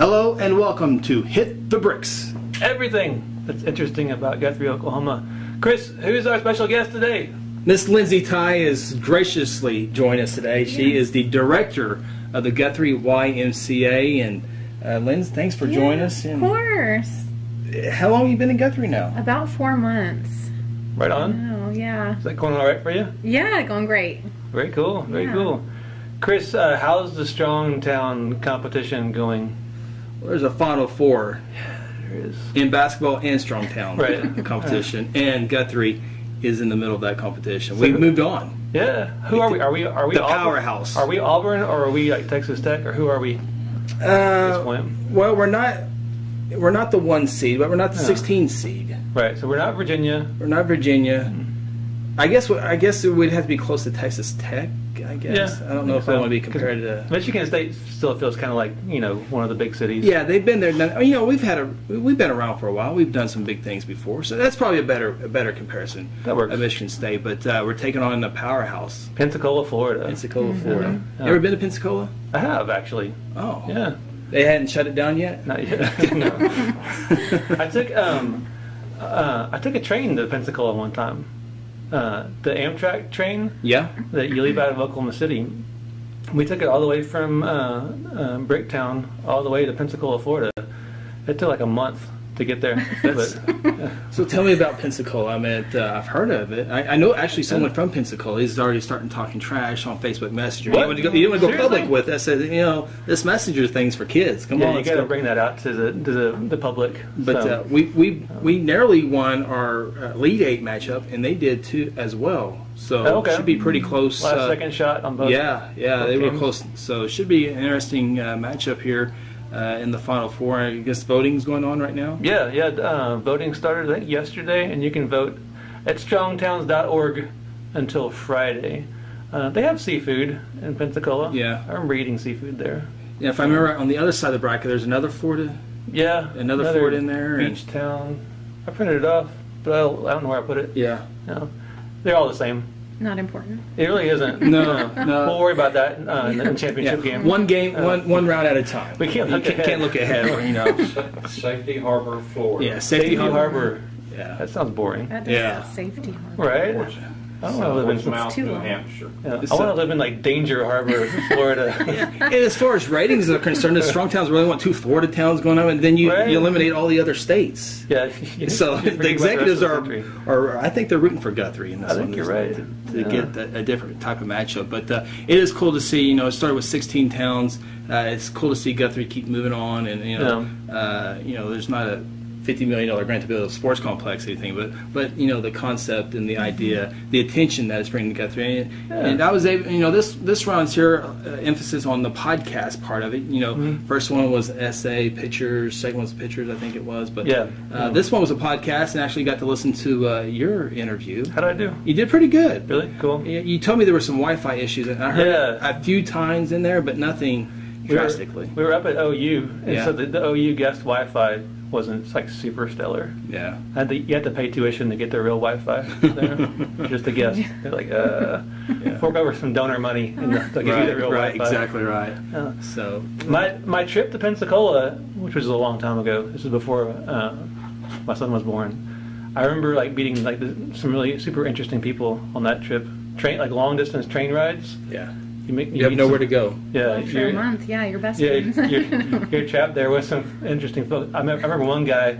Hello and welcome to Hit the Bricks. Everything that's interesting about Guthrie, Oklahoma. Chris, who's our special guest today? Miss Lindsey Tye is graciously joining us today. She is the director of the Guthrie YMCA. And Linz, thanks for joining us. Of course. How long have you been in Guthrie now? About 4 months. Right on. Oh, yeah. Is that going all right for you? Yeah, going great. Very cool. Very cool. Chris, how's the Strong Town competition going? Well, there's a Final Four There is. in basketball and Strong Town competition, and Guthrie is in the middle of that competition. We've moved on. Yeah. Who are we? Are we the Auburn? powerhouse? Are we Auburn or are we like Texas Tech or who are we? Well, we're not the 1 seed, but we're not the 16 seed. Right. So we're not Virginia. We're not Virginia. I guess we'd have to be close to Texas Tech. I guess. Yeah, I don't know if I want to be compared to. Michigan State still feels kind of like one of the big cities. Yeah, they've been there. We've been around for a while. We've done some big things before, so that's probably a better comparison. That works. Of Michigan State, but we're taking on the powerhouse, Pensacola, Florida. Pensacola, Florida. Yeah. Ever been to Pensacola? I have actually. Oh, Yeah. They hadn't shut it down yet. Not yet. No. I took a train to Pensacola one time. The Amtrak train. Yeah. That you leave out of Oklahoma City. We took it all the way from Bricktown all the way to Pensacola, Florida. It took like a month to get there. So tell me about Pensacola. I mean, I've heard of it. I know actually someone from Pensacola. He's already starting talking trash on Facebook Messenger. What? You didn't want to go Seriously? public with it. I said, this Messenger thing's for kids. Come on, you let's got to go. bring that out to the public. But so. we narrowly won our Elite 8 matchup, and they did too as well. So it should be pretty close. Last second shot on both. Yeah, they were games. close. So it should be an interesting matchup here in the Final Four. I guess voting's going on right now. Yeah. Voting started I think yesterday, and you can vote at strongtowns.org until Friday. They have seafood in Pensacola. Yeah. I remember eating seafood there. Yeah, if I remember right, on the other side of the bracket, there's another Florida. Yeah. Another Florida in there. Beach town. I printed it off, but I don't know where I put it. Yeah. No. They're all the same. Not important. It really isn't. No. We'll worry about that in the championship game. One game, one round at a time. We can't look ahead. Can't look ahead. Safety Harbor, Florida. Yeah, Safety Harbor. Yeah. That sounds boring. That Yeah. Safety harbor. Right? I don't want to live in Portsmouth, too New long. Hampshire. I want to live in like Danger Harbor, Florida. And as far as ratings are concerned, the Strong Towns really want 2 Florida towns going on, and then you eliminate all the other states. Yeah. So the executives are. are, I think they're rooting for Guthrie in this I think you're right. To get a different type of matchup. But it is cool to see. It started with 16 towns. It's cool to see Guthrie keep moving on, and there's not a $50 million grant to build a sports complex or anything, but the concept and the idea, the attention that it's bringing to Guthrie, and I was able, this round's here emphasis on the podcast part of it. First one was essay, pictures, second one was pictures, I think it was, but this one was a podcast, and actually got to listen to your interview. How did I do? You did pretty good. Really? Cool. You told me there were some Wi-Fi issues, and I heard a few times in there, but nothing drastically. We were up at OU, and Yeah. so the OU guest Wi-Fi wasn't like super stellar. Yeah. You had to pay tuition to get their real Wi-Fi there. Just a guess. They're like, fork over some donor money and they'll give you the real Wi-Fi. Exactly right. So my trip to Pensacola, which was a long time ago, this is before my son was born. I remember like meeting some really super interesting people on that trip. Long distance train rides. Yeah. You have nowhere to go. Yeah, For a month, your best yeah, friends. you're trapped there with some interesting folks. I remember one guy,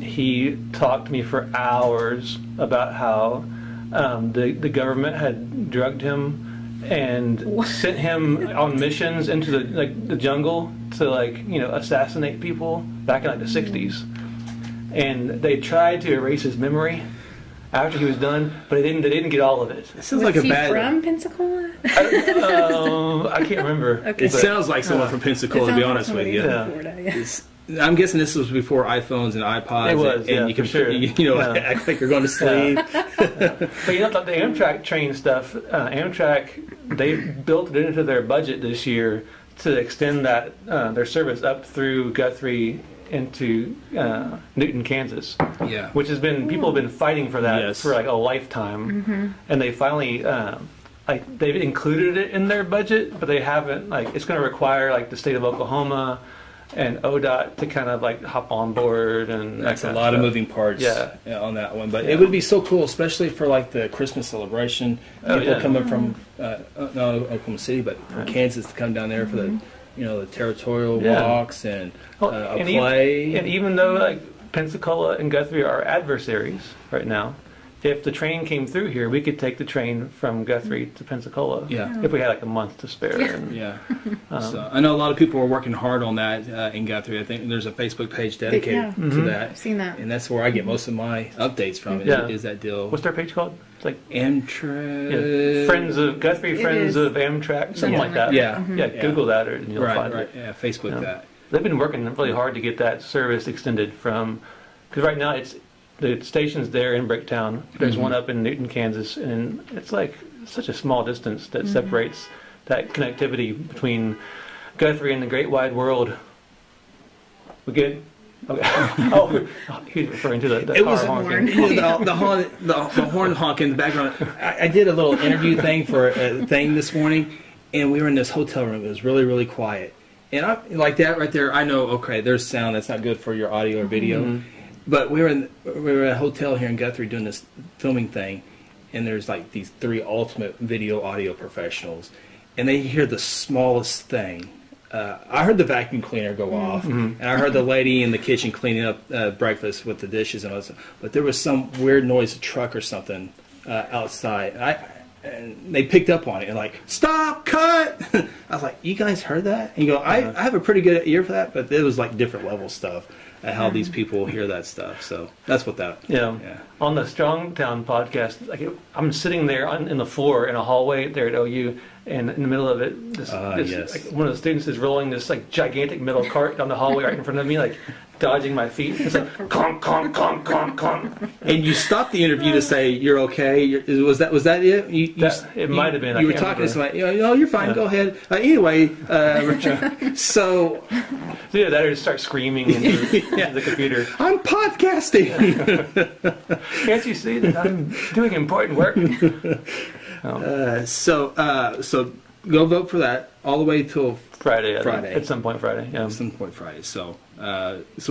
he talked to me for hours about how the government had drugged him and sent him on missions into the jungle to assassinate people back in the 60s. And they tried to erase his memory after he was done, but they didn't get all of it. It sounds like a bad. From Pensacola? I can't remember. Okay. It sounds like someone from Pensacola, to be honest with you. Yeah. I'm guessing this was before iPhones and iPods. It was, and you can act like you're going to sleep. But the Amtrak train stuff, Amtrak, they built it into their budget this year to extend that their service up through Guthrie into Newton, Kansas. Yeah. Which has been, people have been fighting for that for a lifetime. And they finally, they've included it in their budget, but they haven't, it's going to require the state of Oklahoma and ODOT to kind of like hop on board, and that's a lot of moving parts on that one. But it would be so cool, especially for like the Christmas celebration. People coming from not Oklahoma City, but from Kansas to come down there for the the territorial walks and a play. And even though like Pensacola and Guthrie are adversaries right now, if the train came through here, we could take the train from Guthrie to Pensacola. Yeah. If we had like a month to spare. So I know a lot of people are working hard on that in Guthrie. I think there's a Facebook page dedicated to that. I've seen that. And that's where I get most of my updates from. Is that deal? What's their page called? It's like Amtrak. Friends of Guthrie, Friends of Amtrak, something like that. Google that and you'll find it. Yeah, Facebook that. They've been working really hard to get that service extended from, because right now the station's there in Bricktown. There's one up in Newton, Kansas, and it's like such a small distance that separates that connectivity between Guthrie and the great wide world. We good? Okay. He's referring to the car honking. The horn honk in the background. I did a little interview thing for a thing this morning, and we were in this hotel room. It was really, really quiet. And like that right there, I know, okay, there's sound that's not good for your audio or video. But we were at a hotel here in Guthrie doing this filming thing, and there's like these 3 ultimate video audio professionals, and they hear the smallest thing. I heard the vacuum cleaner go off, and I heard the lady in the kitchen cleaning up breakfast with the dishes and all that. But there was some weird noise, a truck or something outside. And they picked up on it and like, stop, cut. I was like, you guys heard that? And you go, I have a pretty good ear for that, but it was like different level stuff. How these people hear that stuff. So that's what that. Yeah. On the Strongtown podcast, like I'm sitting there in the floor in a hallway there at OU, and in the middle of it, like, one of the students is rolling this like gigantic metal cart down the hallway right in front of me, like dodging my feet. It's like conk, conk, conk, conk, conk. And you stopped the interview to say you're okay. Was that it? It might have been. You were talking to somebody. Oh, you're fine. Go ahead. Anyway, so that or just start screaming into the computer. I'm podcasting. Can't you see that I'm doing important work? So go vote for that all the way till Friday. At some point Friday. Yeah. At some point Friday. So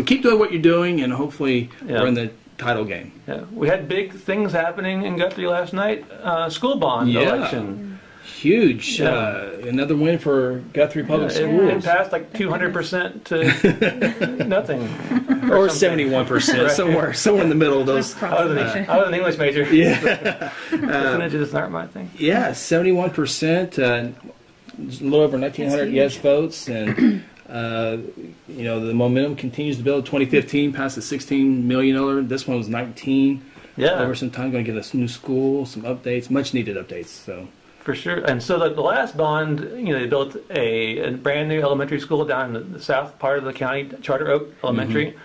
keep doing what you're doing, and hopefully we're in the title game. Yeah. We had big things happening in Guthrie last night. School bond election. Huge. Another win for Guthrie Public Schools. It passed like 200% to nothing. Or 71%, somewhere in the middle of those. I was an English major. Yeah. Percentages aren't my thing. Yeah, 71%, a little over 1,900 yes votes, and the momentum continues to build. 2015 passed a $16 million. This one was 19. Yeah. Over some time, going to get a new school, some updates, much needed updates. So. For sure. And so the last bond, they built a brand new elementary school down in the south part of the county, Charter Oak Elementary.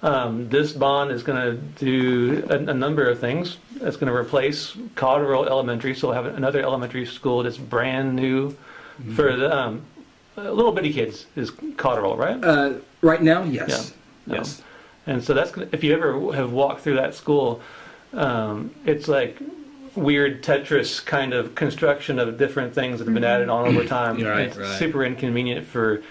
This bond is going to do a number of things. It's going to replace Cotterell Elementary, so we'll have another elementary school that's brand new for the little bitty kids is Cotterell, right? Right now, yes. Yeah. Yes. And so that's if you ever have walked through that school, it's like weird Tetris kind of construction of different things that have been added on over time. It's super inconvenient for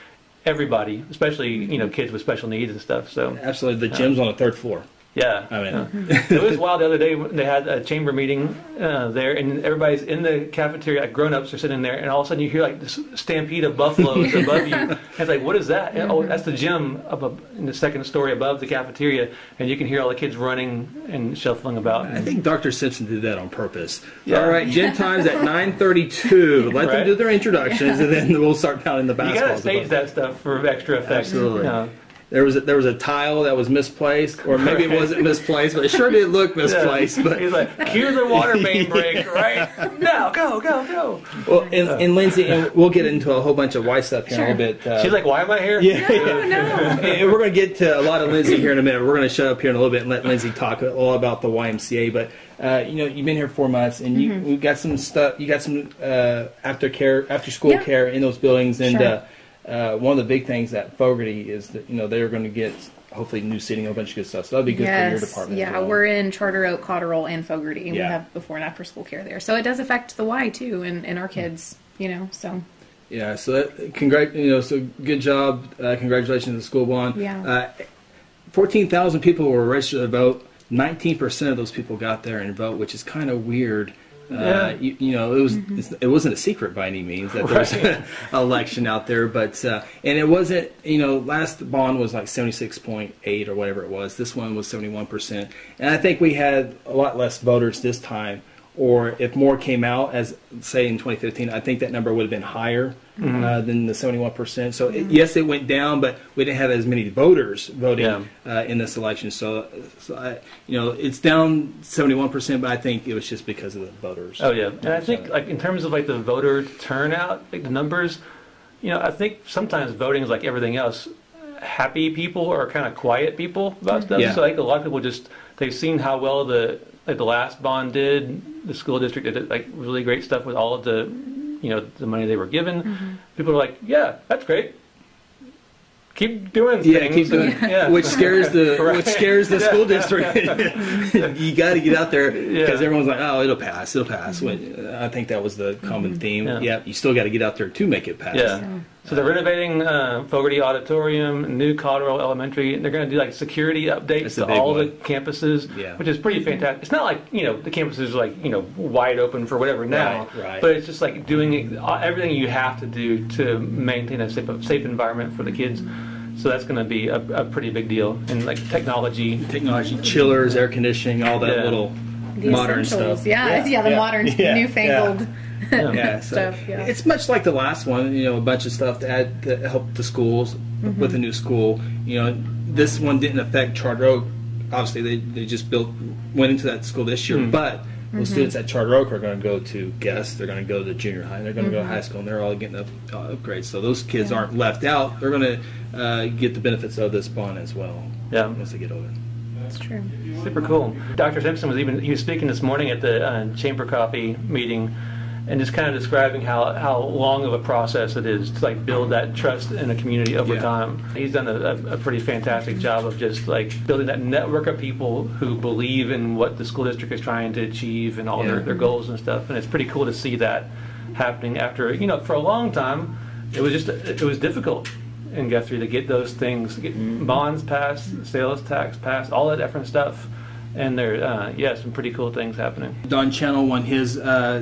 everybody, especially kids with special needs and stuff. So absolutely, the gym's on the 3rd floor. Yeah, I mean, it was wild. The other day they had a chamber meeting there, and everybody's in the cafeteria. Like grown-ups are sitting there, and all of a sudden you hear like this stampede of buffaloes above you. And it's like, what is that? And, oh, that's the gym up in the 2nd story above the cafeteria, and you can hear all the kids running and shuffling about. I think Dr. Simpson did that on purpose. Yeah. All right, gym time's at 9:32. Let them do their introductions, and then we'll start pounding the basketballs. You got to stage that stuff for extra effect. Absolutely. There was a tile that was misplaced, or maybe it wasn't misplaced, but it sure did look misplaced. Yeah. But he's like, cue the water main break, right? Now, go. Well, and Lindsay, and we'll get into a whole bunch of why stuff here in a little bit. She's like, why am I here? Yeah. No. And we're going to get to a lot of Lindsay here in a minute. We're going to shut up here in a little bit and let Lindsay talk all about the YMCA. But you've been here 4 months, and we've got some stuff. You got some after school care in those buildings, and. One of the big things at Fogarty is that they're going to get hopefully new seating, a bunch of good stuff. So that'll be good for your department. Yeah, as well. We're in Charter Oak, Cotterell, and Fogarty. We have before and after school care there, so it does affect the Y too, and our kids. So. Yeah, so so good job. Congratulations to the school bond. Yeah. 14,000 people were registered to vote. 19% of those people got there and vote, which is kind of weird. It wasn't a secret by any means that there was an election out there, but and it wasn't. Last bond was like 76.8 or whatever it was. This one was 71%, and I think we had a lot less voters this time. Or if more came out, as say in 2015, I think that number would have been higher than the 71%. So yes, it went down, but we didn't have as many voters voting in this election. So it's down 71%, but I think it was just because of the voters. Oh yeah, and I think like in terms of like the voter turnout, like the numbers, I think sometimes voting is like everything else. Happy people are kind of quiet people about stuff. Yeah. So like a lot of people they've seen how well the last bond did. The school district did like really great stuff with all of the the money they were given. People are like, yeah, that's great. Keep doing things. Yeah, keep doing. Yeah. Which scares the school district. You got to get out there because everyone's like, oh, it'll pass. I think that was the common theme. Yeah, you still got to get out there to make it pass. Yeah. So they're renovating Fogarty Auditorium, new Cotterell Elementary. They're going to do like security updates to all the campuses, which is pretty fantastic. It's not like the campuses are like wide open for whatever now, right. But it's just like doing everything you have to do to maintain a safe environment for the kids. So that's going to be a pretty big deal. And like technology, chillers, air conditioning, all that little modern stuff. The modern, newfangled. So it's much like the last one, a bunch of stuff to help the schools with the new school. This one didn't affect Charter Oak. Obviously, they just went into that school this year, but the students at Charter Oak are going to go to Guest, they're going to go to junior high, they're going to go to high school, and they're all getting upgrades. So those kids aren't left out. They're going to get the benefits of this bond as well once they get older. That's true. Super cool. Dr. Simpson was speaking this morning at the Chamber Coffee meeting, and just kind of describing how long of a process it is to like build that trust in a community over time. He's done a pretty fantastic job of just like building that network of people who believe in what the school district is trying to achieve and all their goals and stuff. And it's pretty cool to see that happening after, for a long time, it was difficult in Guthrie to get those things, get bonds passed, sales tax passed, all that different stuff. And there, some pretty cool things happening. Don Channel won his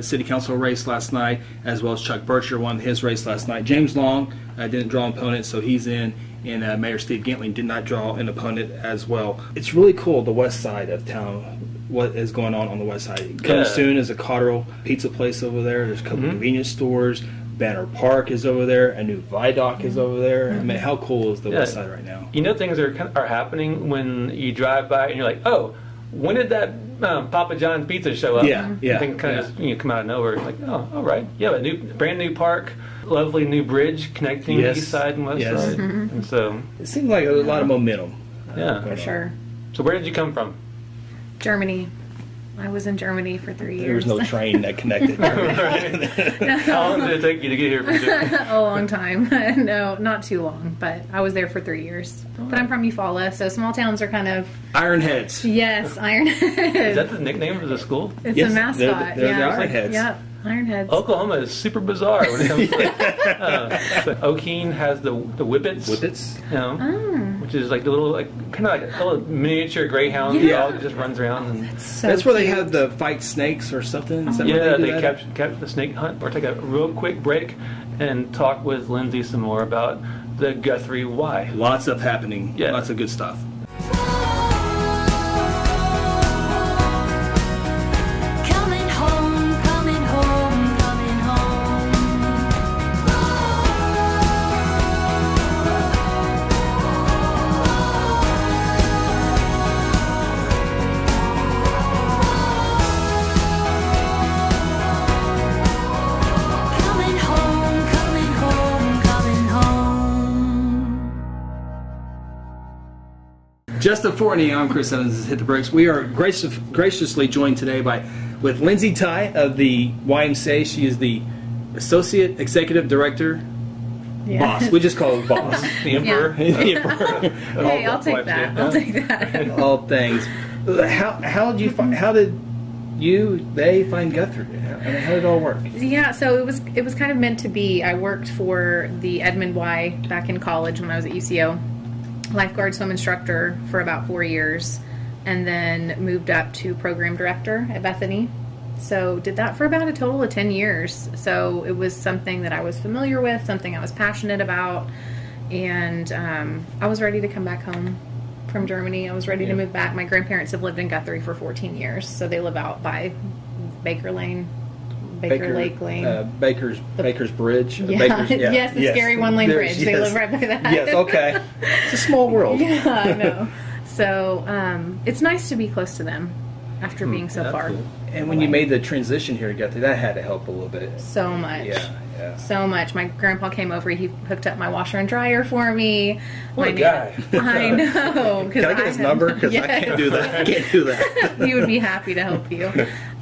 city council race last night, as well as Chuck Bircher won his race last night. James Long didn't draw an opponent, so he's in. And Mayor Steve Gintling did not draw an opponent as well. It's really cool, the west side of town, what is going on the west side. Coming soon is a Cotterell pizza place over there. There's a couple convenience stores. Banner Park is over there. A new viaduct is over there. I mean, how cool is the west side right now? Things are happening when you drive by and you're like, oh, when did that Papa John's pizza show up? Things kind of just come out of nowhere. Like, oh, all right. Yeah, brand new park, lovely new bridge connecting east side and west side. And so it seemed like a lot of momentum. For sure. So where did you come from? Germany. I was in Germany for 3 years. There was no train that connected. How long did it take you to get here from Germany? A long time. No, not too long, but I was there for 3 years. But I'm from Eufaula, so small towns are kind of... Ironheads. Yes, Ironheads. Is that the nickname of the school? It's a mascot. They're the Ironheads. Yep. Ironheads. Oklahoma is super bizarre when it comes to Okeen has the Whippets. Which is like the little, kind of like a little miniature greyhound dog that just runs around. And that's where they have the fight snakes or something. Is that they capture the snake hunt. Or take a real quick break and talk with Lindsey some more about the Guthrie Y. Lots of happening. Lots of good stuff. Just a Fortney. I'm Chris Evans. This is Hit the Bricks. We are graciously joined today with Lindsey Tye of the YMCA. She is the Associate Executive Director. Boss. We just call her boss. The Emperor. The Emperor. Hey, I'll take that. I'll take that. All things. How did you, they find Guthrie? I mean, how did it all work? Yeah, so it was kind of meant to be. I worked for the Edmond Y back in college when I was at UCO, lifeguard swim instructor for about 4 years, and then moved up to program director at Bethany. So did that for about a total of 10 years. So it was something that I was familiar with, something I was passionate about, and I was ready to come back home from Germany. I was ready to move back. My grandparents have lived in Guthrie for 14 years, so they live out by Baker Lane. Baker Lake Lane. Baker's Bridge. Yeah. Baker's, Yes, the scary one-lane bridge. They live right by that. Yes, okay. It's a small world. Yeah, I know. So it's nice to be close to them after being so far. Cool. And when you made the transition here to Guthrie, that had to help a little bit. So much. Yeah. So much. My grandpa came over. He hooked up my washer and dryer for me. What a guy. I know. Can I get his number? Because I can't do that. I can't do that. He would be happy to help you.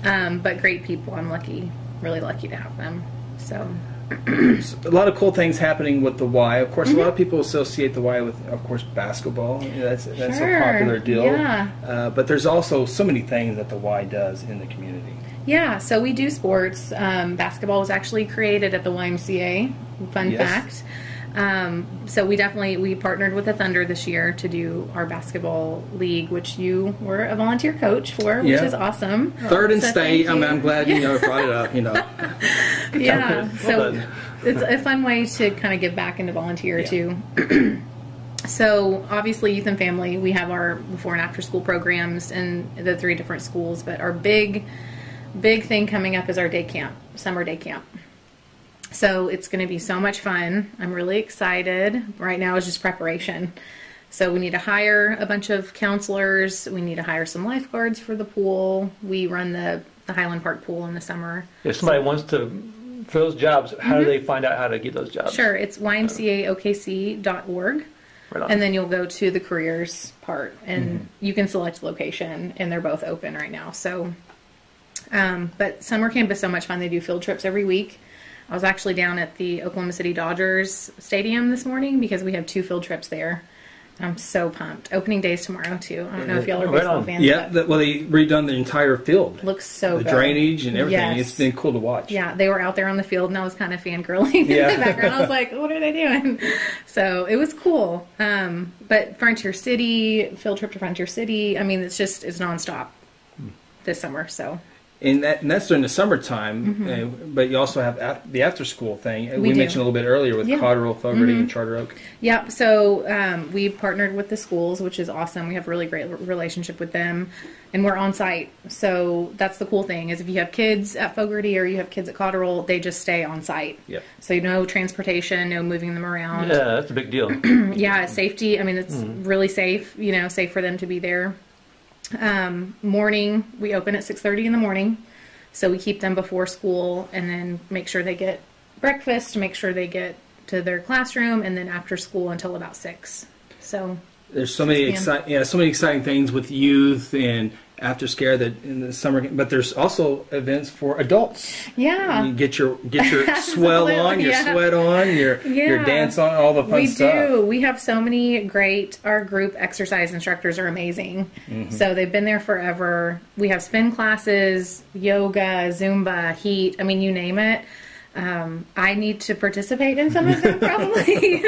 But great people. I'm lucky. Really lucky to have them. So a lot of cool things happening with the Y. Of course, a lot of people associate the Y with, of course, basketball. That's Sure. a popular deal. Yeah. But there's also so many things that the Y does in the community. Yeah, so we do sports. Basketball was actually created at the YMCA. Fun fact. So we partnered with the Thunder this year to do our basketball league, which you were a volunteer coach for, which is awesome. Third in state. I mean, I'm glad you brought it up. Yeah, so it's a fun way to kind of give back into volunteer too. So obviously, youth and family, we have our before and after school programs in the 3 different schools, but our big thing coming up is our day camp, summer day camp. So it's going to be so much fun. I'm really excited. Right now is just preparation. So we need to hire a bunch of counselors. We need to hire some lifeguards for the pool. We run the Highland Park pool in the summer. If somebody wants to fill those jobs, how do they find out how to get those jobs? Sure. It's ymcaokc.org. Right on. And then you'll go to the careers part, and you can select location, and they're both open right now. So, but summer camp is so much fun. They do field trips every week. I was actually down at the Oklahoma City Dodgers stadium this morning because we have 2 field trips there. I'm so pumped. Opening day's tomorrow, too. I don't know if y'all are baseball fans. Yeah, well, they redone the entire field. Looks so good. The drainage and everything. Yes. It's been cool to watch. Yeah, they were out there on the field, and I was kind of fangirling in the background. I was like, what are they doing? So it was cool. But Frontier City, field trip to Frontier City, I mean, it's nonstop this summer, so... And that's during the summertime, but you also have the after-school thing. We mentioned a little bit earlier with Cotterill, Fogarty, and Charter Oak. Yeah, so we partnered with the schools, which is awesome. We have a really great relationship with them, and we're on site. So that's the cool thing, is if you have kids at Fogarty or you have kids at Cotterill, they just stay on site. Yep. So no transportation, no moving them around. Yeah, that's a big deal. Yeah, safety. I mean, it's really safe, safe for them to be there. Morning, we open at 6:30 in the morning, so we keep them before school and then make sure they get breakfast, make sure they get to their classroom, and then after school until about 6. So there's so many exciting things with youth and after scare that in the summer, but there's also events for adults. Yeah, you get your swell on, your sweat on, your dance on, all the fun stuff. We do. We have so many great. Our group exercise instructors are amazing. So they've been there forever. We have spin classes, yoga, Zumba, heat. I mean, you name it. I need to participate in some of them probably.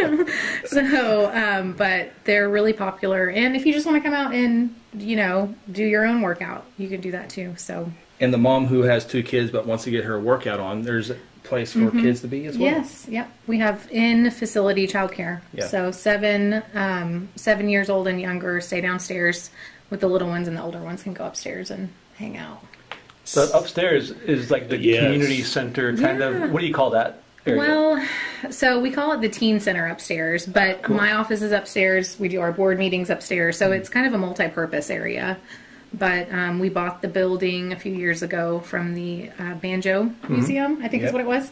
But they're really popular. And if you just want to come out and, do your own workout, you can do that too. So. And the mom who has 2 kids but wants to get her workout on, there's a place for kids to be as well. Yes. Yep. We have in-facility childcare. Yeah. So 7 years old and younger stay downstairs with the little ones, and the older ones can go upstairs and hang out. So upstairs is like the community center kind of, what do you call that area? Well, so we call it the teen center upstairs, but my office is upstairs. We do our board meetings upstairs. So it's kind of a multi-purpose area. But we bought the building a few years ago from the Banjo Museum, I think is what it was,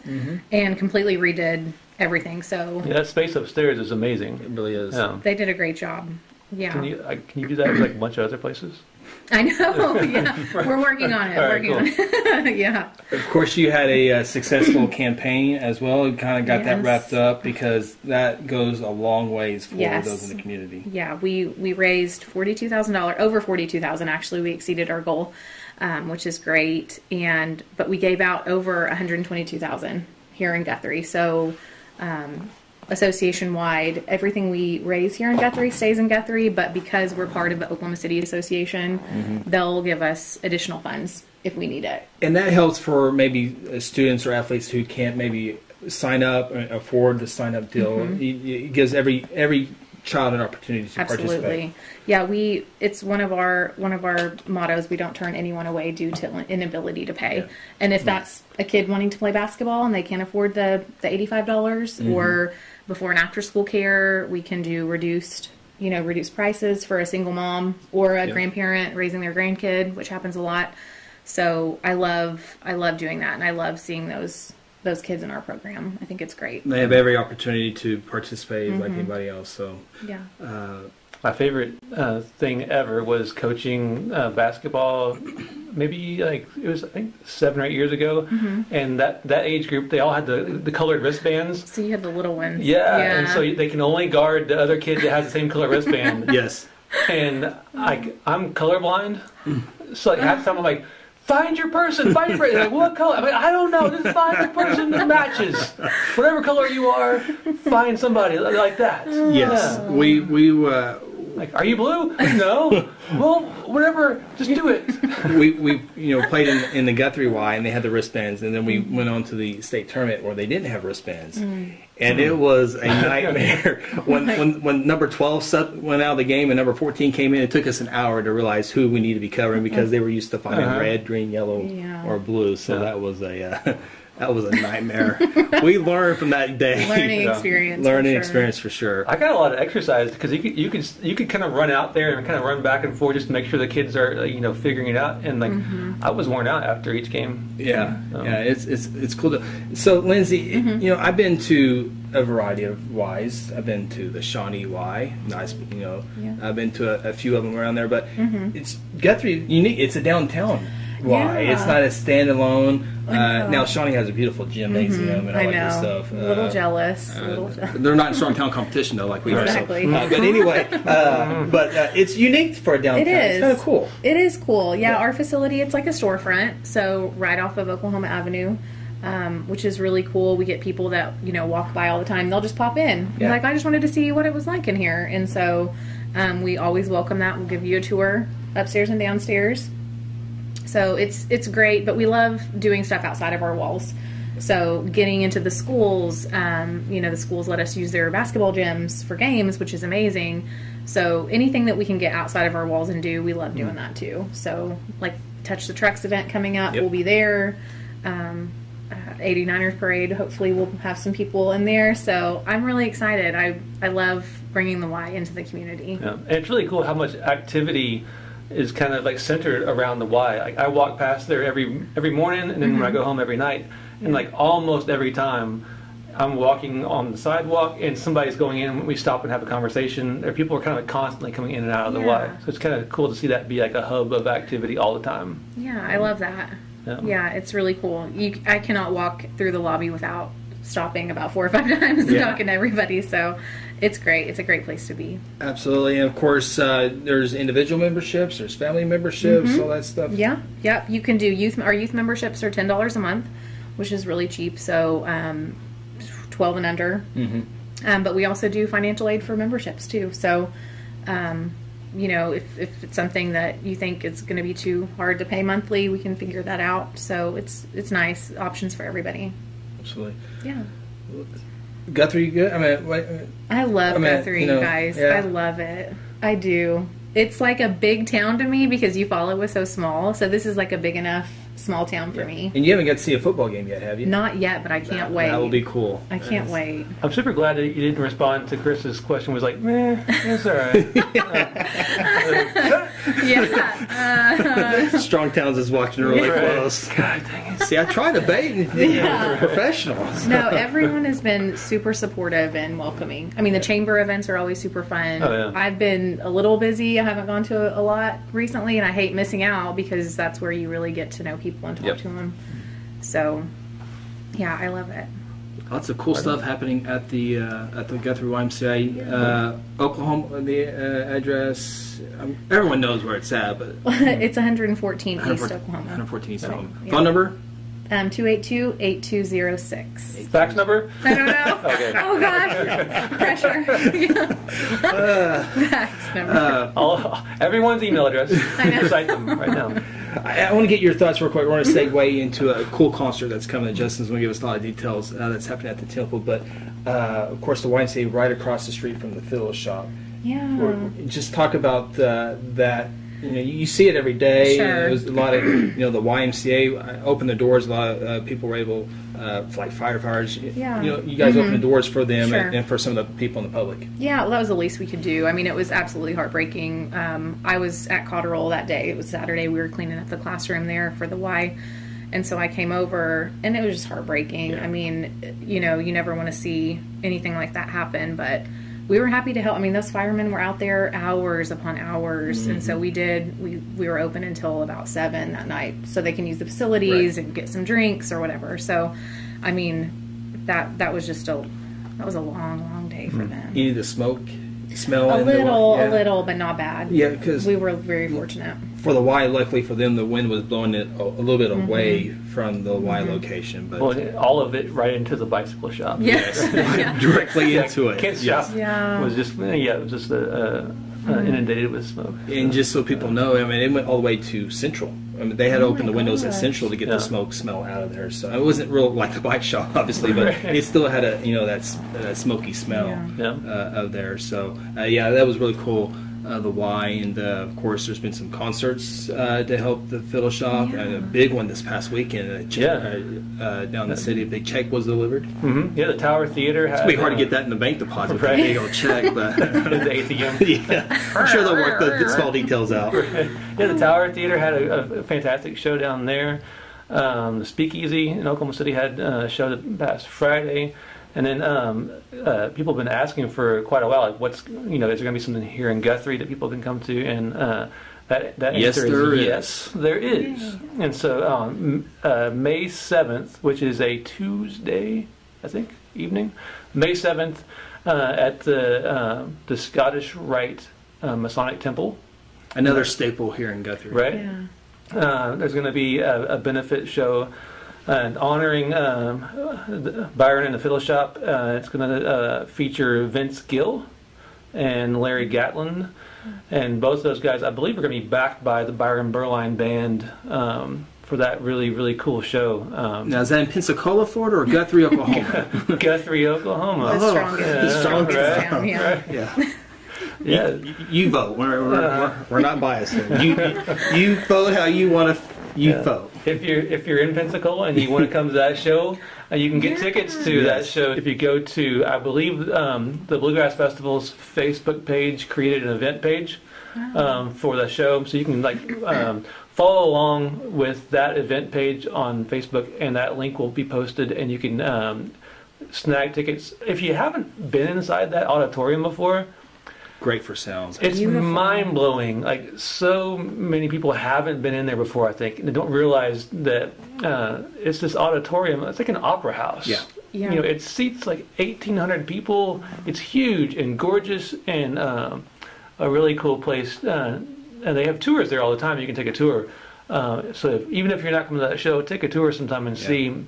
and completely redid everything. So that space upstairs is amazing. It really is. Yeah. They did a great job. Yeah. Can you do that with like a bunch of other places? I know, yeah. We're working on it. On it. Yeah. Of course, you had a successful campaign as well. You kind of got that wrapped up, because that goes a long ways for those in the community. Yeah, we raised $42,000, over $42,000 actually. We exceeded our goal. which is great. But we gave out over $122,000 here in Guthrie. So association-wide, everything we raise here in Guthrie stays in Guthrie, but because we're part of the Oklahoma City Association, they'll give us additional funds if we need it. And that helps for maybe students or athletes who can't maybe sign up or afford the sign-up deal. It gives every child an opportunity to participate. Yeah, it's one of our mottos. We don't turn anyone away due to inability to pay. And if that's a kid wanting to play basketball and they can't afford the $85 or before and after school care, we can do reduced prices for a single mom or a grandparent raising their grandkid, which happens a lot. So I love doing that, and I love seeing those kids in our program. I think it's great. They have every opportunity to participate like anybody else. So yeah. My favorite thing ever was coaching basketball. Maybe it was, I think, 7 or 8 years ago, and that age group, they all had the colored wristbands. So you had the little ones. Yeah, and so they can only guard the other kid that has the same color wristband. Yes. And I'm colorblind, so half the time I'm like, find your person. Like, what color? I'm like, I don't know. Just find the person that matches. Whatever color you are, find somebody like that. Yes. Yeah. We like, are you blue? No. Well, whatever. Just do it. we played in the Guthrie Y, and they had the wristbands, and then we went on to the state tournament where they didn't have wristbands. And it was a nightmare. When number 12 went out of the game and number 14 came in, it took us an hour to realize who we needed to be covering because they were used to finding red, green, yellow, or blue. So that was a nightmare. We learned from that day. Learning experience for sure. I got a lot of exercise because you could kind of run out there and kind of run back and forth just to make sure the kids are figuring it out. And I was worn out after each game. Yeah, it's cool. So Lindsey, I've been to a variety of Ys. I've been to the Shawnee Y. Nice, I've been to a few of them around there. But it's Guthrie unique. It's a downtown Y. It's not a standalone. Now Shawnee has a beautiful gymnasium and all that good stuff. A little jealous. They're not in strong town competition though, like we are. Exactly. But anyway, it's unique for a downtown. It's kind of cool. It is cool. Yeah, our facility, it's like a storefront, so right off of Oklahoma Avenue, which is really cool. We get people that walk by all the time. They'll just pop in. Yeah. Like, I just wanted to see what it was like in here, and so we always welcome that. We'll give you a tour upstairs and downstairs. So it's great, but we love doing stuff outside of our walls. So getting into the schools, the schools let us use their basketball gyms for games, which is amazing. So anything that we can get outside of our walls and do, we love doing that too. So like Touch the Trucks event coming up, we'll be there. 89ers parade, hopefully we'll have some people in there. So I'm really excited. I love bringing the Y into the community. Yeah. And it's really cool how much activity is kind of like centered around the Y. Like, I walk past there every morning, and then when I go home every night, and like almost every time I'm walking on the sidewalk and somebody's going in, we stop and have a conversation. Or people are kind of constantly coming in and out of the Y. So it's kind of cool to see that be like a hub of activity all the time. Yeah, I love that. Yeah, it's really cool. I cannot walk through the lobby without stopping about 4 or 5 times and talking to everybody. So it's great. It's a great place to be. Absolutely. And of course, there's individual memberships, there's family memberships, all that stuff. Yeah. You can do our youth memberships are $10 a month, which is really cheap. So 12 and under. But we also do financial aid for memberships too. So if it's something that you think is going to be too hard to pay monthly, we can figure that out. So it's nice options for everybody. Absolutely. Yeah. Guthrie, you good? I love Guthrie, guys. Yeah. I love it. I do. It's like a big town to me because Eufaula was so small. So this is like a big enough small town for me. And you haven't got to see a football game yet, have you? Not yet, but I can't wait. That will be cool. I can't wait. I'm super glad that you didn't respond to Chris's question. Was like, it's all right. Strong Towns is watching really close. God dang it. See, I try to bait and professionals. No, everyone has been super supportive and welcoming. I mean, the chamber events are always super fun. Oh, yeah. I've been a little busy. I haven't gone to a lot recently, and I hate missing out because that's where you really get to know people and talk to them. So, yeah, I love it. Lots of cool stuff happening at the Guthrie YMCA. Oklahoma, the address. Everyone knows where it's at, but it's 114 East Oklahoma. 114 East Oklahoma. Yeah. Phone number? 282-8206. Fax number? I don't know. Okay. Oh gosh, pressure. Fax number. Everyone's email address. I know. Recite them right now. I want to get your thoughts real quick. We're going to segue into a cool concert that's coming. Justin's going to give us a lot of details that's happening at the temple. But, of course, the YMCA right across the street from the fiddle shop. Yeah. Just talk about that. You see it every day. Sure. There's a lot of, the YMCA opened the doors. A lot of people were able, like firefighters. Yeah. You guys opened the doors for them Sure. and for some of the people in the public. Yeah, well, that was the least we could do. I mean, it was absolutely heartbreaking. I was at Cotterell that day. It was Saturday. We were cleaning up the classroom there for the Y. And so I came over, and it was just heartbreaking. Yeah. I mean, you never want to see anything like that happen, but we were happy to help. I mean, those firemen were out there hours upon hours, and so we were open until about 7 that night, so they can use the facilities and get some drinks or whatever. So, I mean, that was just a long day for them. You need the smoke smell? A little, but not bad. Yeah, because we were very fortunate. For the Y, luckily for them, the wind was blowing it a little bit away from the Y location. But all of it right into the bicycle shop. Yes. Directly into it. Kent's shop was just inundated with smoke. And just so people know, I mean, it went all the way to Central. I mean, they had to open the windows at Central to get the smoke smell out of there. So it wasn't real like the bike shop, obviously, but it still had that smoky smell of there. So that was really cool. The Y, and of course there's been some concerts to help the fiddle shop, and a big one this past weekend down the city. A big check was delivered. Mm-hmm. Yeah, the Tower Theater had, it's going to be hard to get that in the bank deposit with a big old check, but the ATM. I'm sure they'll work the small details out. Yeah, the Tower Theater had a fantastic show down there. The Speakeasy in Oklahoma City had a show that past Friday. And then people have been asking for quite a while, like, is there going to be something here in Guthrie that people can come to? And that yes, answer is yes, there is. Yeah. And so May 7th, which is a Tuesday, I think, evening, May 7th, at the Scottish Rite Masonic Temple. Another staple here in Guthrie. Right? Yeah. There's going to be a benefit show honoring Byron and the Fiddle Shop. It's going to feature Vince Gill and Larry Gatlin, and both those guys, I believe, are going to be backed by the Byron Berline Band for that really, really cool show. Now, is that in Pensacola, Florida, or Guthrie, Oklahoma? Guthrie, Oklahoma. The strongest town, Yeah. You vote. We're not biased here. You vote how you want to. Vote. If you're in Pensacola and you want to come to that show, you can get tickets to that show if you go to, I believe, the Bluegrass Festival's Facebook page created an event page for the show, so you can follow along with that event page on Facebook, and that link will be posted, and you can snag tickets. If you haven't been inside that auditorium before, great for sound. It's mind-blowing. Like, so many people haven't been in there before, I think, and they don't realize that it's this auditorium. It's like an opera house. Yeah. It seats like 1,800 people. It's huge and gorgeous, and a really cool place. And they have tours there all the time. You can take a tour. So even if you're not coming to that show, take a tour sometime and see.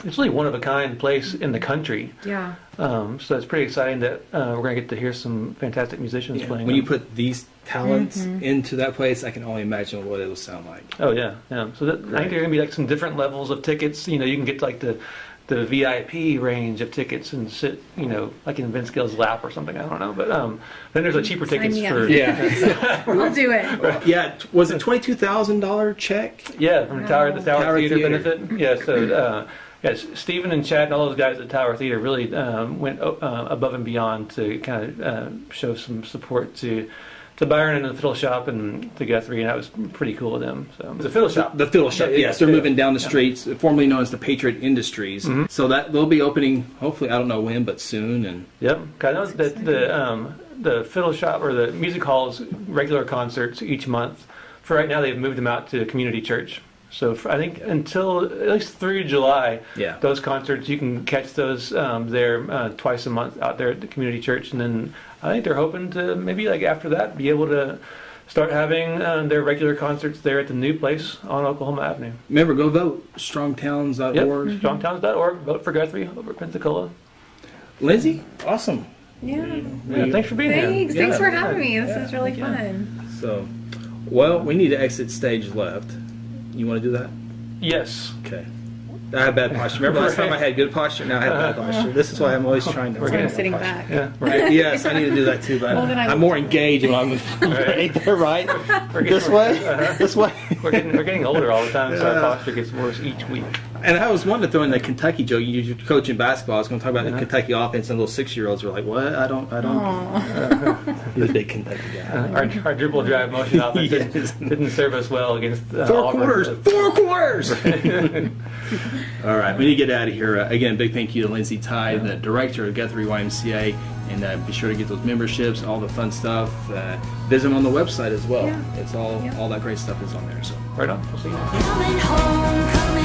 It's really one-of-a-kind place in the country. Yeah. So it's pretty exciting that we're going to get to hear some fantastic musicians playing. When you put these talents into that place, I can only imagine what it will sound like. Oh, yeah. So I think there are going to be like some different levels of tickets. You can get like the VIP range of tickets and sit, like in Vince Gill's lap or something. I don't know. But then there's cheaper tickets for... Yeah. We'll do it. Yeah. Was it $22,000 check? Yeah, from the Tower Theater benefit. Yeah, so... Yes, Stephen and Chad and all those guys at Tower Theater really went above and beyond to kind of show some support to Byron and the Fiddle Shop and to Guthrie, and that was pretty cool of them. So the Fiddle Shop, yes, they're moving down the streets, formerly known as the Patriot Industries. Mm-hmm. So that they'll be opening, hopefully, I don't know when, but soon. And yep, I know that the Fiddle Shop or the music hall's regular concerts each month. For right now, they've moved them out to community church. So I think until at least through July, Yeah. those concerts, you can catch those there twice a month out there at the community church. And then I think they're hoping to maybe like after that be able to start having their regular concerts there at the new place on Oklahoma Avenue. Remember, go vote. Strongtowns.org. Yep, strongtowns.org. Vote for Guthrie over at Pensacola. Lindsey, awesome. Yeah. Yeah, thanks for being here. Thanks. Yeah. Thanks for having me. This Yeah. is really fun. So, well, we need to exit stage left. You want to do that? Yes. Okay. I have bad posture. Remember last time I had good posture? Now I have bad posture. This is why I'm always trying to. We're I'm getting sitting back. Yeah. Yes, I need to do that too, but Well, then I I'm more engaged when I'm right there, right? This way? This way? We're getting older all the time, so our posture gets worse each week. And I was wanting to throw in the Kentucky joke. You're coaching basketball. I was going to talk about the Kentucky offense, and little 6-year-olds were like, "What? I don't." He's a big Kentucky guy. Our dribble drive motion offense Yes. didn't serve us well against 4 Auburn. quarters. 4 quarters. All right, we need to get out of here. Again, big thank you to Lindsey Tye, the director of Guthrie YMCA, and be sure to get those memberships, all the fun stuff. Visit them on the website as well. Yeah. It's all that great stuff is on there. So Right on. We'll see you. Coming home, coming